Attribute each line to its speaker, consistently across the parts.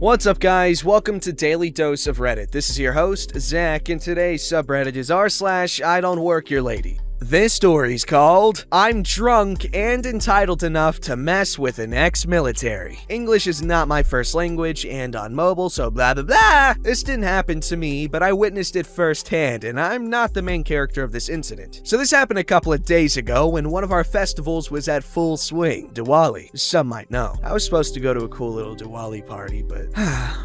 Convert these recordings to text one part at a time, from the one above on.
Speaker 1: What's up, guys? Welcome to Daily Dose of Reddit. This is your host, Zach, and today's subreddit is r/IDontWorkHereLady. This story's called, I'm drunk and entitled enough to mess with an ex-military. English is not my first language and on mobile, so blah blah blah. This didn't happen to me, but I witnessed it firsthand, and I'm not the main character of this incident. So this happened a couple of days ago when one of our festivals was at full swing, Diwali. Some might know. I was supposed to go to a cool little Diwali party, but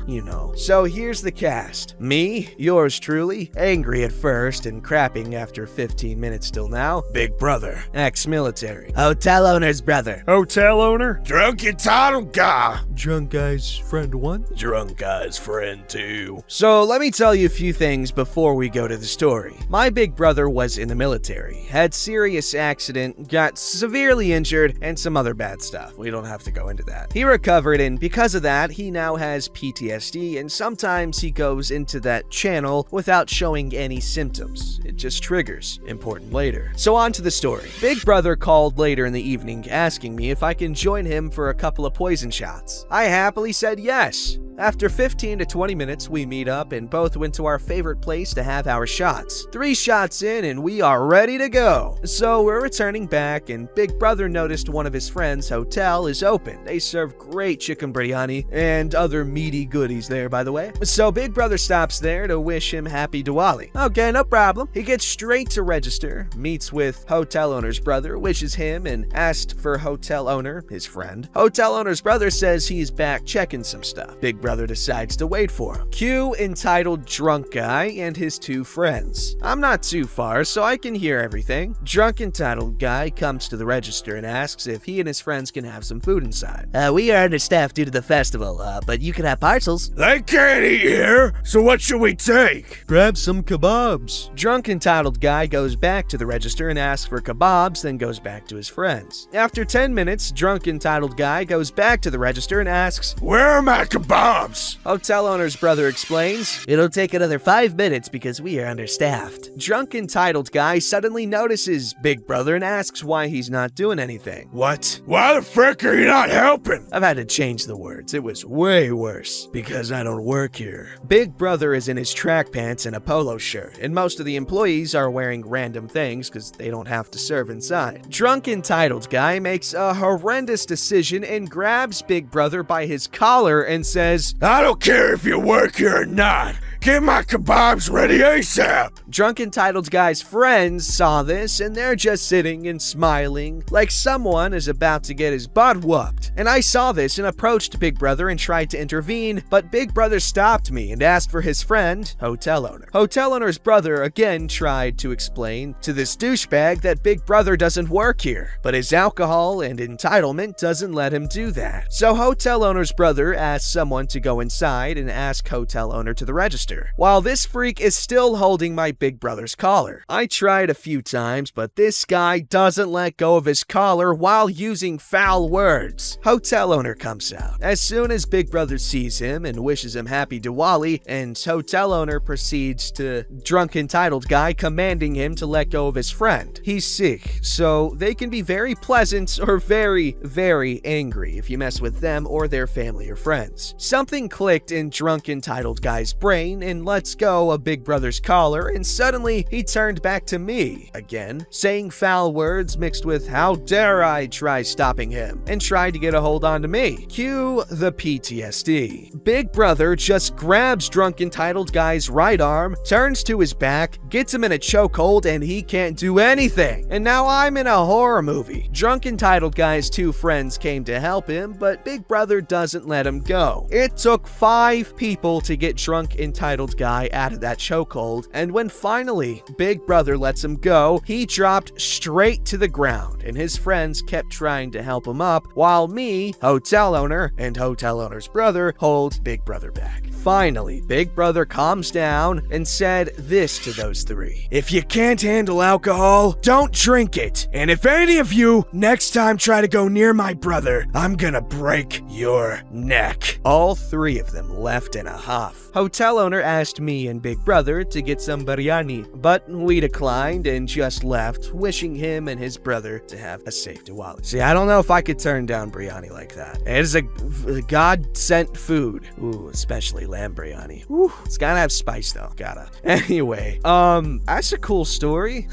Speaker 1: you know. So here's the cast. Me, yours truly, angry at first and crapping after 15 minutes till now. Big brother, ex-military. Hotel owner's brother.
Speaker 2: Hotel owner?
Speaker 3: Drunk entitled guy.
Speaker 1: Drunk guy's friend 1.
Speaker 3: Drunk guy's friend 2.
Speaker 1: So let me tell you a few things before we go to the story. My big brother was in the military, had serious accident, got severely injured, and some other bad stuff. We don't have to go into that. He recovered, and because of that, he now has PTSD, and sometimes he goes into that channel without showing any symptoms. It just triggers. Important later. So on to the story. Big brother called later in the evening asking me if I can join him for a couple of poison shots. I happily said yes. After 15 to 20 minutes, we meet up and both went to our favorite place to have our shots. 3 shots in and we are ready to go. So we're returning back and Big Brother noticed one of his friends' hotel is open. They serve great chicken biryani and other meaty goodies there, by the way. So Big Brother stops there to wish him happy Diwali. Okay, no problem. He gets straight to register, meets with hotel owner's brother, wishes him and asked for hotel owner, his friend. Hotel owner's brother says he's back checking some stuff. Big Brother decides to wait for him. Cue entitled drunk guy and his 2 friends. I'm not too far, so I can hear everything. Drunk entitled guy comes to the register and asks if he and his friends can have some food inside. We are understaffed due to the festival, but you can have parcels.
Speaker 3: They can't eat here, so what should we take?
Speaker 1: Grab some kebabs. Drunk entitled guy goes back to the register and asks for kebabs, then goes back to his friends. After 10 minutes, drunk entitled guy goes back to the register and asks,
Speaker 3: Where are my kebabs?
Speaker 1: Hotel owner's brother explains, it'll take another 5 minutes because we are understaffed. Drunk entitled guy suddenly notices Big Brother and asks why he's not doing anything.
Speaker 3: What? Why the frick are you not helping?
Speaker 1: I've had to change the words. It was way worse. Because I don't work here. Big Brother is in his track pants and a polo shirt, and most of the employees are wearing random things because they don't have to serve inside. Drunk entitled guy makes a horrendous decision and grabs Big Brother by his collar and says,
Speaker 3: I don't care if you work here or not. Get my kebabs ready ASAP!
Speaker 1: Drunk entitled guy's friends saw this and they're just sitting and smiling like someone is about to get his butt whooped. And I saw this and approached Big Brother and tried to intervene, but Big Brother stopped me and asked for his friend, hotel owner. Hotel owner's brother again tried to explain to this douchebag that Big Brother doesn't work here, but his alcohol and entitlement doesn't let him do that. So hotel owner's brother asked someone to go inside and ask hotel owner to the register, while this freak is still holding my Big Brother's collar. I tried a few times, but this guy doesn't let go of his collar while using foul words. Hotel owner comes out. As soon as Big Brother sees him and wishes him happy Diwali, and hotel owner proceeds to drunk entitled guy commanding him to let go of his friend. He's sick, so they can be very pleasant or very, very angry if you mess with them or their family or friends. Something clicked in drunk entitled guy's brain and lets go of Big Brother's collar, and suddenly he turned back to me again, saying foul words mixed with how dare I try stopping him, and tried to get a hold onto me. Cue the PTSD. Big Brother just grabs drunk entitled guy's right arm, turns to his back, gets him in a chokehold, and he can't do anything. And now I'm in a horror movie. Drunk entitled guy's 2 friends came to help him, but Big Brother doesn't let him go. It took 5 people to get drunk entitled guy out of that chokehold, and when finally Big Brother lets him go, he dropped straight to the ground, and his friends kept trying to help him up, while me, hotel owner, and hotel owner's brother hold Big Brother back. Finally, Big Brother calms down and said this to those 3. If you can't handle alcohol, don't drink it. And if any of you next time try to go near my brother, I'm gonna break your neck. All 3 of them left in a huff. Hotel owner owner asked me and Big Brother to get some biryani, but we declined and just left, wishing him and his brother to have a safe Diwali. See, I don't know if I could turn down biryani like that. It is a God-sent food. Ooh, especially lamb biryani. Ooh, it's gotta have spice though, gotta. Anyway, that's a cool story.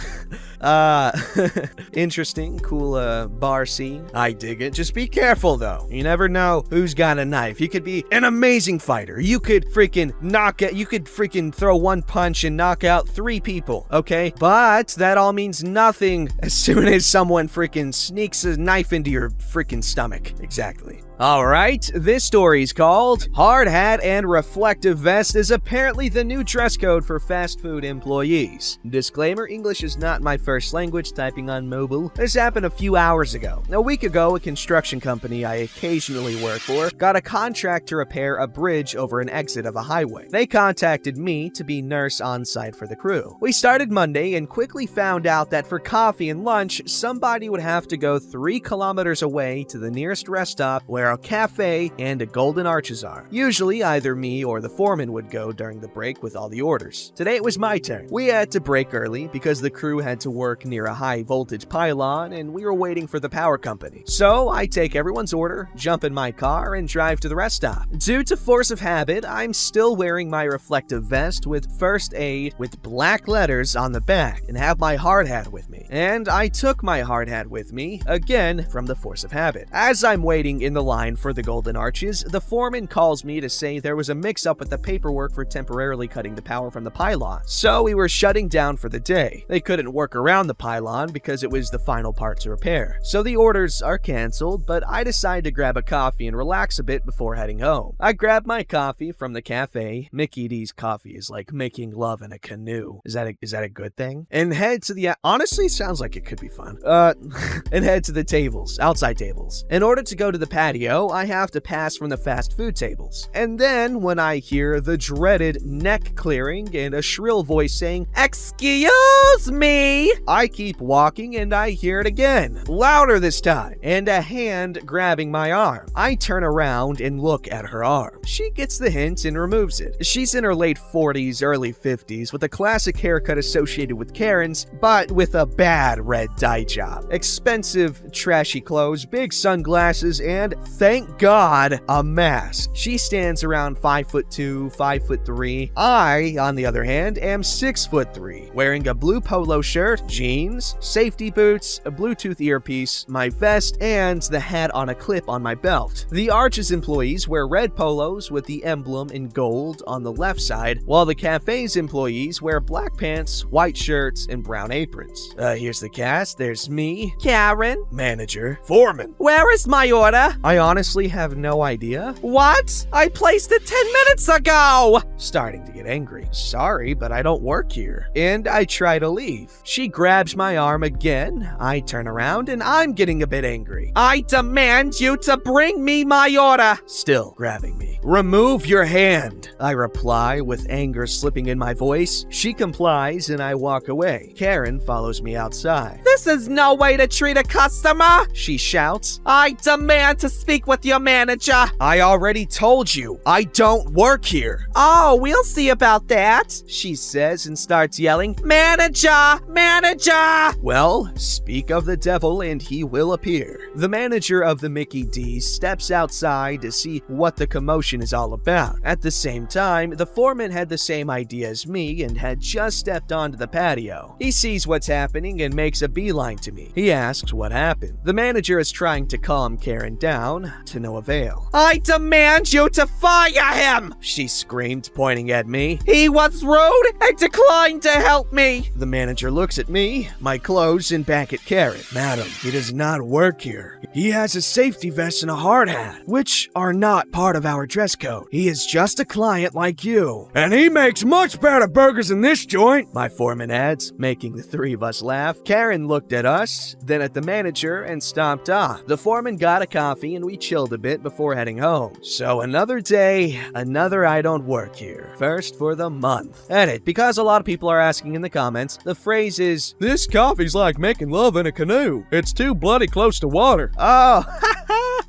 Speaker 1: Interesting, cool, bar scene. I dig it. Just be careful, though. You never know who's got a knife. You could be an amazing fighter. You could freaking throw one punch and knock out 3 people, okay? But that all means nothing as soon as someone freaking sneaks a knife into your freaking stomach. Exactly. Alright, this story's called Hard Hat and Reflective Vest is apparently the new dress code for fast food employees. Disclaimer, English is not my first language, typing on mobile. This happened a few hours ago. A week ago, a construction company I occasionally work for got a contract to repair a bridge over an exit of a highway. They contacted me to be nurse on site for the crew. We started Monday and quickly found out that for coffee and lunch, somebody would have to go 3 kilometers away to the nearest rest stop where a cafe and a Golden Arches are. Usually, either me or the foreman would go during the break with all the orders. Today it was my turn. We had to break early because the crew had to work near a high voltage pylon and we were waiting for the power company. So I take everyone's order, jump in my car, and drive to the rest stop. Due to force of habit, I'm still wearing my reflective vest with first aid with black letters on the back and have my hard hat with me. And I took my hard hat with me, again from the force of habit. As I'm waiting in the line for the Golden Arches, the foreman calls me to say there was a mix-up with the paperwork for temporarily cutting the power from the pylon. So we were shutting down for the day. They couldn't work around the pylon because it was the final part to repair. So the orders are canceled, but I decide to grab a coffee and relax a bit before heading home. I grab my coffee from the cafe. Mickey D's coffee is like making love in a canoe. Is that a good thing? And head to the... Honestly, sounds like it could be fun. And head to the tables, outside tables. In order to go to the patio, I have to pass from the fast food tables. And then when I hear the dreaded neck clearing and a shrill voice saying, "Excuse me," I keep walking and I hear it again, louder this time, and a hand grabbing my arm. I turn around and look at her arm. She gets the hint and removes it. She's in her late 40s, early 50s, with a classic haircut associated with Karen's, but with a bad red dye job. Expensive, trashy clothes, big sunglasses, and thank God, a mask. She stands around 5'2", 5'3". I, on the other hand, am 6'3", wearing a blue polo shirt, jeans, safety boots, a Bluetooth earpiece, my vest, and the hat on a clip on my belt. The Arches employees wear red polos with the emblem in gold on the left side, while the cafe's employees wear black pants, white shirts, and brown aprons. Here's the cast. There's me, Karen, manager, foreman. Where is my order? I honestly have no idea. What? I placed it 10 minutes ago! Starting to get angry. Sorry, but I don't work here. And I try to leave. She grabs my arm again. I turn around and I'm getting a bit angry. I demand you to bring me my order! Still grabbing me. Remove your hand, I reply with anger slipping in my voice. She complies and I walk away. Karen follows me outside. This is no way to treat a customer, she shouts. I demand to speak with your manager. I already told you, I don't work here. Oh, we'll see about that, she says and starts yelling, "Manager! Manager!" Well, speak of the devil and he will appear. The manager of the Mickey D's steps outside to see what the commotion is all about. At the same time, the foreman had the same idea as me and had just stepped onto the patio. He sees what's happening and makes a beeline to me. He asks what happened. The manager is trying to calm Karen down, to no avail. I demand you to fire him, she screamed, pointing at me. He was rude and declined to help me. The manager looks at me, my clothes, and back at Karen. Madam, he does not work here. He has a safety vest and a hard hat, which are not part of our dress code. He is just a client like you. And he makes much better burgers in this joint, my foreman adds, making the 3 of us laugh. Karen looked at us, then at the manager, and stomped off. The foreman got a coffee and we chilled a bit before heading home. So another day, another I don't work here. First for the month. Edit, because a lot of people are asking in the comments, the phrase is, "This coffee's like making love in a canoe. It's too bloody close to water." Oh,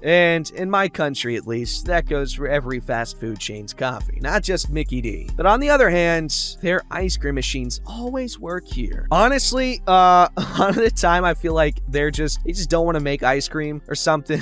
Speaker 1: And in my country, at least, that goes for every fast food chain's coffee, not just Mickey D. But on the other hand, their ice cream machines always work here. Honestly, a lot of the time I feel like they just don't want to make ice cream or something.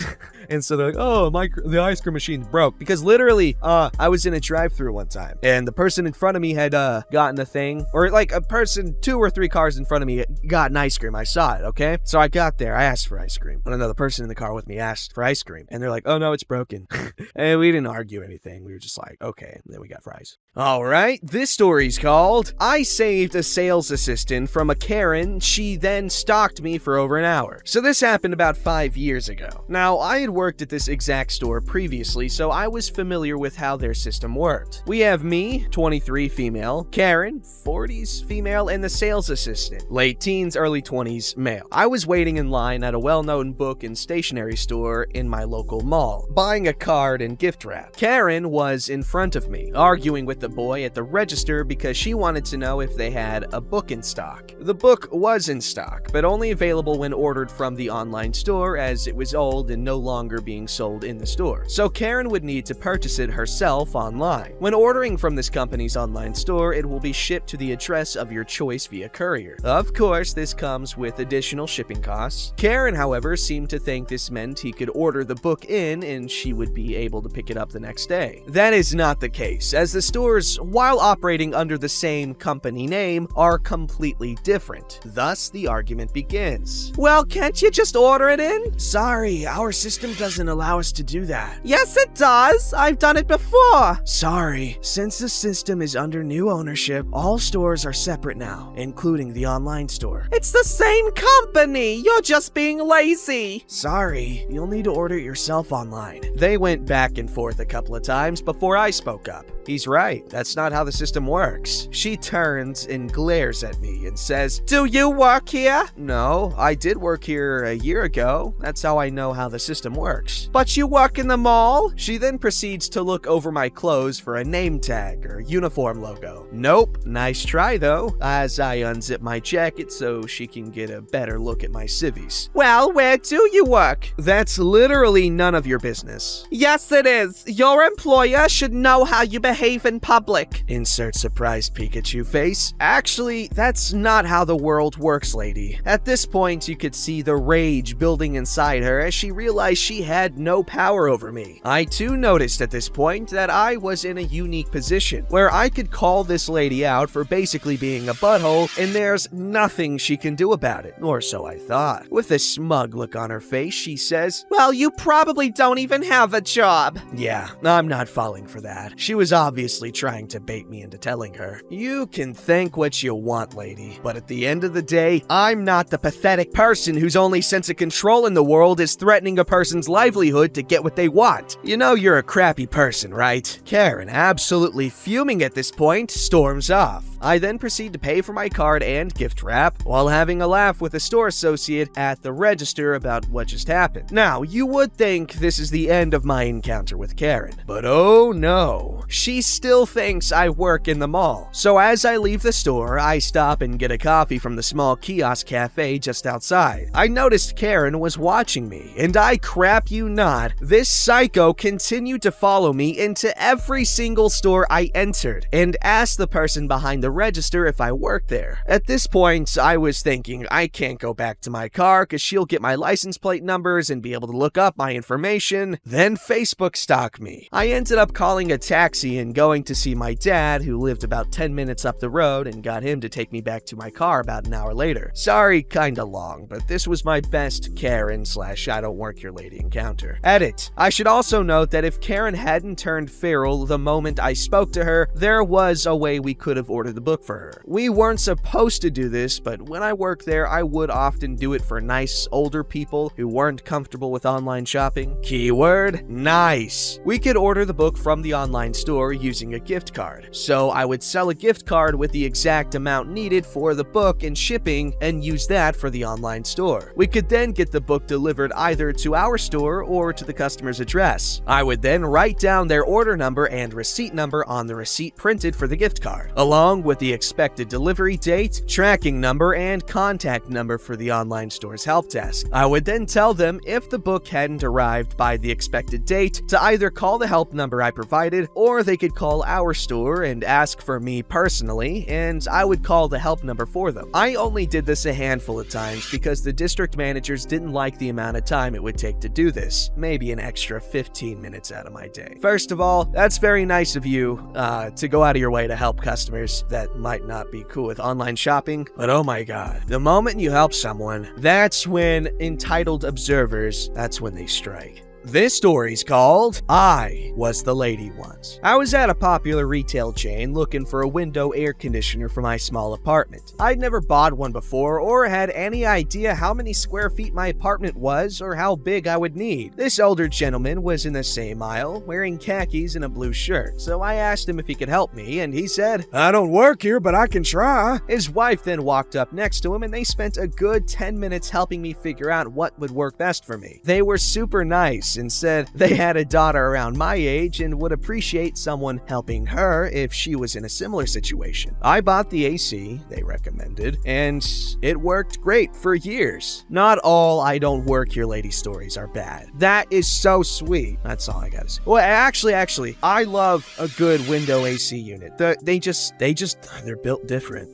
Speaker 1: And so they're like, oh, the ice cream machine's broke. Because literally, I was in a drive-thru one time, and the person in front of me had gotten a thing, or like a person 2 or 3 cars in front of me got an ice cream. I saw it, okay? So I got there, I asked for ice cream. And another person in the car with me asked for ice cream. And they're like, oh no, it's broken. And we didn't argue anything. We were just like, okay. And then we got fries. All right, this story's called, I saved a sales assistant from a Karen. She then stalked me for over an hour. So this happened about 5 years ago. Now, I had worked at this exact store previously, so I was familiar with how their system worked. We have me, 23 female, Karen, 40s female, and the sales assistant, late teens, early 20s male. I was waiting in line at a well-known book and stationery store in my local mall, buying a card and gift wrap. Karen was in front of me, arguing with the boy at the register because she wanted to know if they had a book in stock. The book was in stock, but only available when ordered from the online store, as it was old and no longer being sold in the store. So Karen would need to purchase it herself online. When ordering from this company's online store, it will be shipped to the address of your choice via courier. Of course, this comes with additional shipping costs. Karen, however, seemed to think this meant he could order the book in and she would be able to pick it up the next day. That is not the case, as the stores, while operating under the same company name, are completely different. Thus, the argument begins. Well, can't you just order it in? Sorry, our system doesn't allow us to do that. Yes, it does. I've done it before. Sorry, since the system is under new ownership, all stores are separate now, including the online store. It's the same company. You're just being lazy. Sorry, you'll need to order it yourself online. They went back and forth a couple of times before I spoke up. He's right. That's not how the system works. She turns and glares at me and says, do you work here? No, I did work here a year ago. That's how I know how the system works. But you work in the mall? She then proceeds to look over my clothes for a name tag or uniform logo. Nope. Nice try though, as I unzip my jacket so she can get a better look at my civvies. Well, where do you work? That's literally none of your business. Yes, it is. Your employer should know how you behave in public. Insert surprised Pikachu face. Actually, that's not how the world works, lady. At this point, you could see the rage building inside her as she realized she had no power over me. I too noticed at this point that I was in a unique position where I could call this lady out for basically being a butthole and there's nothing she can do about it, or so I thought. With a smug look on her face, she says, well, you probably don't even have a job. Yeah, I'm not falling for that. She was obviously trying to bait me into telling her. You can think what you want, lady, but at the end of the day, I'm not the pathetic person whose only sense of control in the world is threatening a person's livelihood to get what they want. You know you're a crappy person, right? Karen, absolutely fuming at this point, storms off. I then proceed to pay for my card and gift wrap while having a laugh with a store associate at the register about what just happened. Now, you would think this is the end of my encounter with Karen, but oh no. She still thinks I work in the mall. So as I leave the store, I stop and get a coffee from the small kiosk cafe just outside. I noticed Karen was watching me, and I crap you not, this psycho continued to follow me into every single store I entered and asked the person behind the register if I worked there. At this point, I was thinking I can't go back to my car because she'll get my license plate numbers and be able to look up my information. Then Facebook stalked me. I ended up calling a taxi and going to see my dad, who lived about 10 minutes up the road, and got him to take me back to my car about an hour later. Sorry, kinda long, but this was my best Karen / I don't work here lady encounter. Edit. I should also note that if Karen hadn't turned feral the moment I spoke to her, there was a way we could have ordered the book for her. We weren't supposed to do this, but when I worked there, I would often do it for nice older people who weren't comfortable with online shopping. Keyword, nice. We could order the book from the online store using a gift card. So I would sell a gift card with the exact amount needed for the book and shipping and use that for the online store. We could then get the book delivered either to our store or to the customer's address. I would then write down their order number and receipt number on the receipt printed for the gift card, along with the expected delivery date, tracking number, and contact number for the online store's help desk. I would then tell them if the book hadn't arrived by the expected date to either call the help number I provided, or they could call our store and ask for me personally, and I would call the help number for them. I only did this a handful of times because the district managers didn't like the amount of time it would take to do this, maybe an extra 15 minutes out of my day. First of all, that's very nice of you to go out of your way to help customers that might not be cool with online shopping, but oh my god, the moment you help someone, that's when entitled observers, that's when they strike. This story's called I Was the Lady Once. I was at a popular retail chain looking for a window air conditioner for my small apartment. I'd never bought one before or had any idea how many square feet my apartment was or how big I would need. This older gentleman was in the same aisle, wearing khakis and a blue shirt, so I asked him if he could help me, and he said,
Speaker 3: I don't work here, but I can try.
Speaker 1: His wife then walked up next to him and they spent a good 10 minutes helping me figure out what would work best for me. They were super nice and said they had a daughter around my age and would appreciate someone helping her if she was in a similar situation. I bought the AC they recommended, and it worked great for years. Not all I Don't Work Here Lady stories are bad. That is so sweet. That's all I gotta say. Well, actually, I love a good window AC unit. They're built different.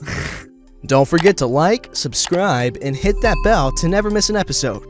Speaker 2: Don't forget to like, subscribe, and hit that bell to never miss an episode.